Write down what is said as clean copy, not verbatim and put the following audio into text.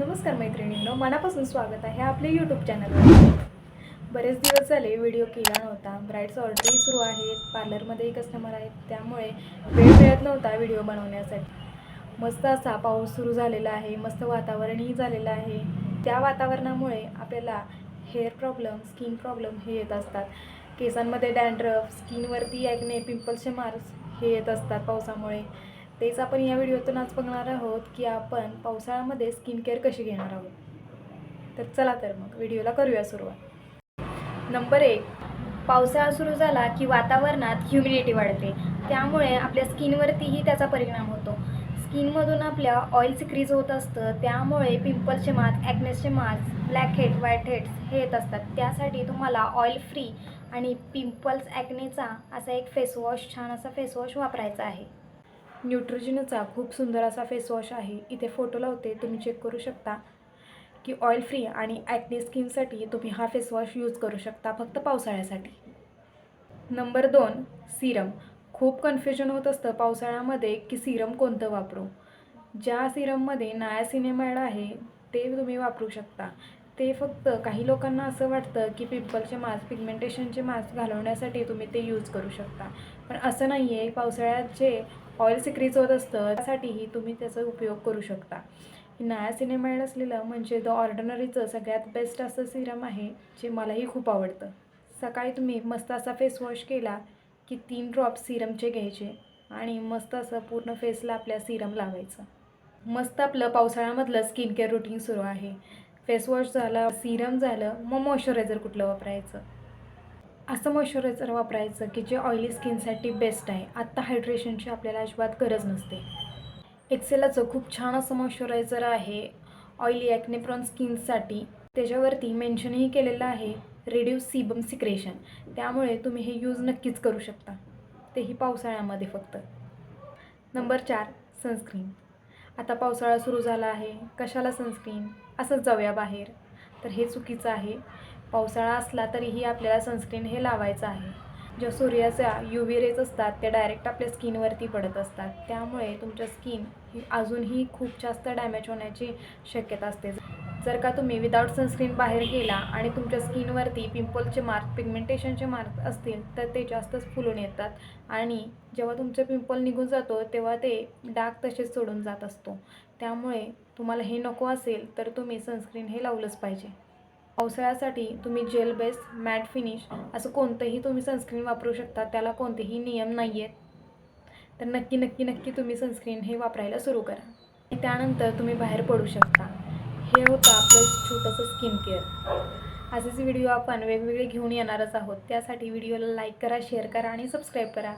नमस्कार मैत्रिणींनो, मनापासून स्वागत आहे आपल्या यूट्यूब चॅनलवर. बरेच दिवस झाले व्हिडिओ केला नव्हता. ब्राईड्स ऑर्डरही सुरू आहेत, पार्लरमध्येही कस्टमर आहेत, त्यामुळे वेळ मिळत नव्हता व्हिडिओ बनवण्यासाठी. मस्त असा पाऊस सुरू झालेला आहे, मस्त वातावरणही झालेलं आहे. त्या वातावरणामुळे आपल्याला हेअर प्रॉब्लेम, स्किन प्रॉब्लेम हे येत असतात. केसांमध्ये डॅन्ड्रफ, स्किनवरती ॲक्ने, पिंपल्सचे मार्क्स हे येत असतात पावसामुळे. तेच आपण या व्हिडिओतून आज बघणार आहोत की आपण पावसाळ्यामध्ये स्किन केअर कशी घेणार आहोत. तर चला तर मग व्हिडिओला करूया सुरुवात. नंबर 1, पावसाळा सुरू झाला की वातावरणात ह्युमिडिटी वाढते, त्यामुळे आपल्या स्किनवरतीही त्याचा परिणाम होतो. स्किनमधून आपल्या ऑइल सिक्रीज होत असतं, त्यामुळे पिंपल्सचे मार्क्स, ॲक्नेसचे marks, black head, white heads हे येत असतात. त्यासाठी तुम्हाला ऑइल फ्री आणि पिंपल्स ॲक्नेचा असा एक फेसवॉश, छान असा फेसवॉश वापरायचा आहे. न्यूट्रोजेनाचा खूप सुंदर असा फेसवॉश आहे. इथे फोटो लावते, तुम्ही चेक करू शकता की ऑइल फ्री आणि ॲक्ने स्किनसाठी तुम्ही हा फेसवॉश यूज करू शकता फक्त पावसाळ्यासाठी. Number 2, serum. खूप कन्फ्युजन होत असतं पावसाळ्यामध्ये की सिरम कोणतं वापरू. ज्या सिरममध्ये नायासिनेमाइड आहे ते तुम्ही वापरू शकता. ते फक्त काही लोकांना असं वाटतं की पिंपलचे मार्क्स, पिगमेंटेशनचे मार्क्स घालवण्यासाठी तुम्ही ते यूज करू शकता, पण असं नाही आहे. पावसाळ्यात जे ऑइल सिक्रीज होत असतं त्यासाठीही तुम्ही त्याचा उपयोग करू शकता. नायासिनेमाइड असलेलं म्हणजे द ऑर्डिनरीचं सगळ्यात बेस्ट असं सिरम आहे, जे मलाही खूप आवडतं. सकाळी तुम्ही मस्त असा फेसवॉश केला की 3 ड्रॉप्स सिरमचे घ्यायचे आणि मस्त असं पूर्ण फेसला आपल्या सिरम लावायचं. मस्त आपलं पावसाळ्यामधलं स्किन केअर रुटीन सुरू आहे. फेसवॉश झालं, सिरम झालं, मग मॉइश्चरायझर कुठलं वापरायचं. असं मॉइश्चरायझर वापरायचं की जे ऑइली स्किनसाठी बेस्ट आहे. आत्ता हायड्रेशनची आपल्याला अजिबात गरज नसते. एक्सेलाचं खूप छान असं मॉइश्चरायझर आहे ऑइली ॲक्ने प्रोन स्किनसाठी. त्याच्यावरती मेन्शनही केलेलं आहे रिड्यूस सीबम सिक्रेशन, त्यामुळे तुम्ही हे यूज नक्कीच करू शकता, तेही पावसाळ्यामध्ये फक्त. Number 4, sunscreen. आता पावसाळा सुरू झाला आहे, कशाला सनस्क्रीन, असंच जाऊया बाहेर, तर हे चुकीचं आहे. पावसाळा असला तरीही आपल्याला सनस्क्रीन हे लावायचं आहे. ज्या सूर्याच्या UV रेज असतात त्या डायरेक्ट आपल्या स्किनवरती पडत असतात, त्यामुळे तुमच्या स्किन ही अजूनही खूप जास्त डॅमेज होण्याची शक्यता असते. जर का तुम्ही विदाऊट सनस्क्रीन बाहेर गेला आणि तुमच्या स्किनवरती पिंपलचे मार्क, पिगमेंटेशनचे मार्क असतील तर ते जास्तच फुलून येतात आणि जेव्हा तुमचं पिंपल निघून जातो तेव्हा ते डाग तसेच सोडून जात असतो. त्यामुळे तुम्हाला हे नको असेल तर तुम्ही सनस्क्रीन हे लावलंच पाहिजे. पावसाळ्यासाठी तुम्ही जेल बेस, मॅट फिनिश असं कोणतंही तुम्ही सनस्क्रीन वापरू शकता, त्याला कोणतेही नियम नाही आहेत. तर नक्की तुम्ही सनस्क्रीन हे वापरायला सुरू करा आणि त्यानंतर तुम्ही बाहेर पडू शकता. हे होतं आपलं छोटंसं स्किन केअर. असेच व्हिडिओ आपण वेगवेगळे घेऊन येणारच आहोत. त्यासाठी व्हिडिओला लाईक करा, शेअर करा आणि सबस्क्राईब करा.